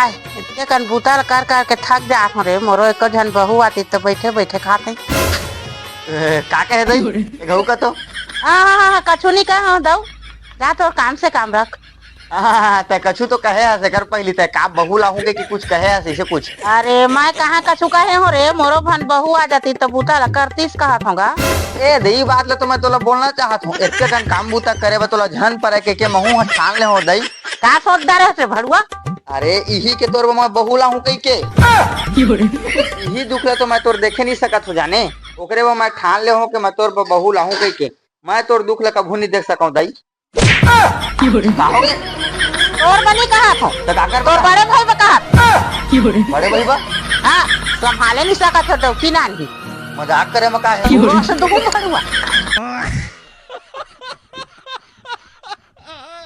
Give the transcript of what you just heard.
आय इतने कन बूता कर कर के थक जात हो रे। मोरो एक जन बहू आती तो बैठे बैठे खाते। का कहे दई घऊ का तो हाँ कछु नहीं कह दऊ जा तो काम से काम रख। ते कछु तो कहे हसे कर पहली ते का बहू लाहूंगे कि कुछ कहे हसे से कुछ। अरे मैं कहाँ कछु कहे हो रे। मोरो भन बहू आ जाती तो बूता ला करतीस कहत होगा। ए दई बात ले तो मैं तोला बोलना चाहत हूँ इतने कन काम बूता करे बा तोला झन परे के महू ठान ले हो दई। का सोचदा रहे भड़ुआ। अरे इही के तोर मैं बहू लाहूं कई के यही दुख ले तो मैं तोर देखे नहीं सकत हो जाने ओकरे वो मैं ठान ले हो के मैं तोर बहू लाहूं कई के मैं तोर दुख ले कभू नहीं देख सकूं दई। तोर बनी कहा हो तो का कर तोर बड़े भाई बका बड़े भाई बा हाँ संभाले नहीं सकत हो तो की नानी मजाक करे में का है रोशन तो भड़ुआ